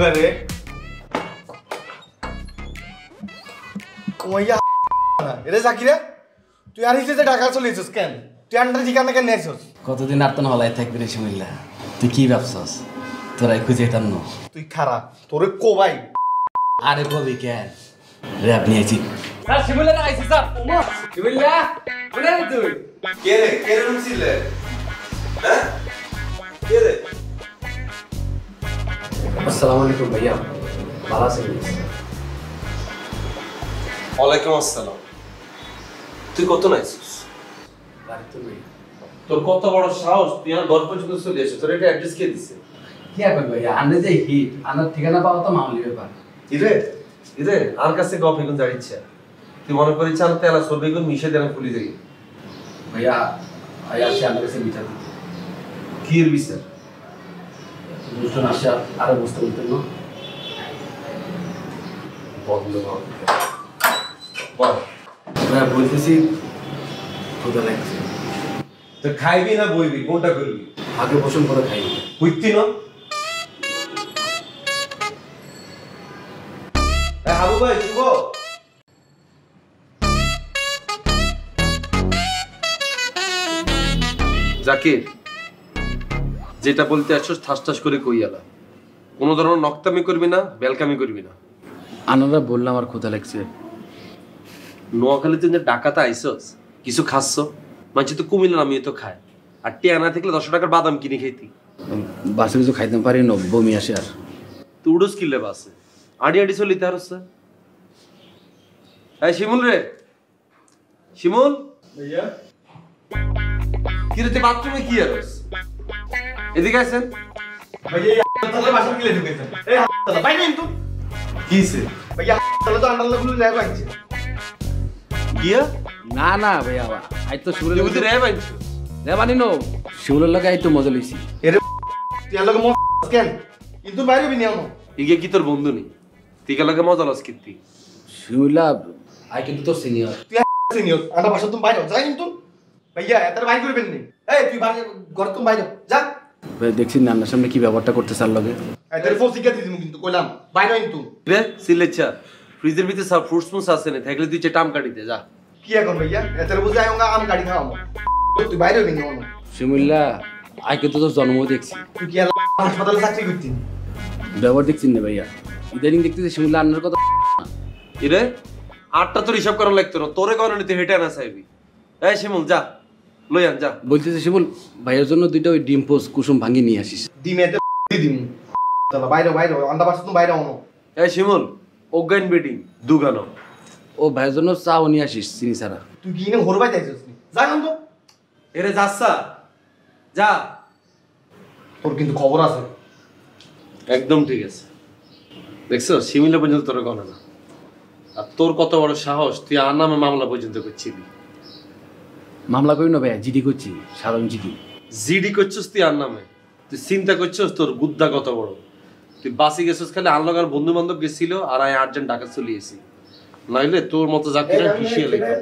রে কমাইয়া এরে জাকিরে তুই আর হিসেবে ঢাকা চলে এসেছিস কেন তুই আন্ডার ঠিকানা কেন নিয়েছিস কতদিন আর তো হলাই থাকবি রে শিমুল্লা তুই কি ভাবছস তোরাই খুঁজে যেতাম না তুই খারা তোরে কোবাই আরে কবি কেন র্যাপ নিয়েছি স্যার শিমুল্লা না আইছি স্যার শিমুল্লা কোনে রে তুই কে রে রুমছিলে হ্যাঁ কে রে আসসালামু আলাইকুম ভাইয়া ভালো আছেন ওয়ালাইকুম আসসালাম তুই কত নাইছিস বাড়িতে নেই তোর কত বড় সাহস তুই আর ঘর পর্যন্ত চলে এসে তোর এটা অ্যাড্রেস কে দিছে কি হবে ভাইয়া আন্নে যে হিট আনার ঠিকানা পাওয়া তো মামুলি ব্যাপার ইরে আর কাছে গপ এখন জানিচ্ছে তুই মনে করিস আর তেলা সরবে গুণ মিশে দেন ফুলি যাই ভাইয়া ভাইয়া সে আমার কাছে বিচার দিতে কি এর বিচার দুজন আসে আরো বুঝতে বলতেন না বন্ধ বল ভাইয়া বলতেছি ক্ষুধা লাগছে তো খাইবি না বইবি কোনটা করবি আগে বসন করে খাই বুঝতি না হাবু ভাই শুভ জাকির যেটা বলতে আসছস ঠাস ঠাস করে কইয়ালা কোনো ধরনের নক্তামি করবি না বেলকামি করবি না আনারা বললাম আর ক্ষুধা লাগছে নোয়াখালীতে যে ডাকাতে আইসস কিছু খাচ্ছ মানছি তো কুমিল্লা নামিয়ে তো খায় আর টিয়ানা থাকলে 100 টাকার বাদাম কিনে খাইতি বাসে কিছু খাইতে পারি না বমি আসে আর তুই উডোস কিনলে বাসে আড়ি আড়ি চলিতে আর হচ্ছে এই শিমুল রে শিমুল ভাইয়া কি রে তুই বাথরুমে কি আরস এদিকে আছেন ভাইয়া তাহলে বাসা কিলে ঢুকেছেন এই তাহলে বাইরে কিন্তু কিছে ভাইয়া তাহলে তো আন্ডার গুলো ল্যাব আনছে গিয়া না না ভাইয়া আই তো তুই বুঝি শিমুলের রে বাইছ রেবানি নো শিমুলের লাগে আই তো মজা লইছি এরে তুই আর লগে মো কেন কিন্তু বাইরে বি নিও ইগে কি তোর বন্ধু নি তুই কে লাগে মজা লস কিতি শিমুলা আই কিন্তু তো সিনিয়র তুই সিনিয়র আন্ডার বাসা তুমি বাইরে যাই কিন্তু ভাইয়া এত বাইরে করবেন নি এই তুই বাইরে ঘর তুমি বাইরে যা ভাই দেখছি নান্নার সামনে কি ব্যবহারটা করতে চার লগে এদের ফোন শিখা দিছি কিন্তু কইলাম বাইরে কিন্তু রে সিলেচ্ছা ফ্রিজের ভিতরে সব ফ্রুটস মুস আছে না থাকলে তুই চেটাম কাটিতে যা কি এখন ভাইয়া এত বুঝে আইঙ্গা আম গাড়ি খাওয়ামো তুই বাইরে হবি নি অনু শিমুল্লা আই কিন্তু তো জন্ম দেখছি তুই কি আর হাসপাতালে চাকরি করতি ব্যবহার দেখছি না ভাইয়া ইদানিং দেখতেছি শিমুল্লা আন্নার কথা ইরে আটটা তোর হিসাব করা লাগতো না তোরে করার নিতে হেঁটে আনা চাইবি এই শিমুল যা লই আন যা বলতেছি শিমুল ভাইয়ের জন্য দুইটা ওই ডিম পোস্ট কুসুম ভাঙি নিয়ে আসিস ডিমেতে দিম তাহলে বাইরে বাইরে আন্ডার বাসা তুমি বাইরে অনু এই শিমুল অজ্ঞান বেডিং দুগানো ও ভাইয়ের জন্য চাও নিয়ে আসিস চিনি ছাড়া তুই কি নে হরবাই যাইছিস নি যা কিন্তু এরে যাচ্ছা যা তোর কিন্তু খবর আছে একদম ঠিক আছে দেখছো শিমিলে পর্যন্ত তোর গণে না আর তোর কত বড় সাহস তুই আর নামে মামলা পর্যন্ত করছিলি মামলা করি না ভাইয়া জিডি করছি সাধারণ জিডি জিডি করছিস তুই আর নামে তুই চিন্তা করছিস তোর গুদ্দা কত বড় তুই বাসি গেছিস খালি আনলগার বন্ধু বান্ধব গেছিল আর আমি আর্জেন্ট ঢাকা চলে এসেছি নাইলে তোর মতো জাতিরা হিসিয়ে লেখা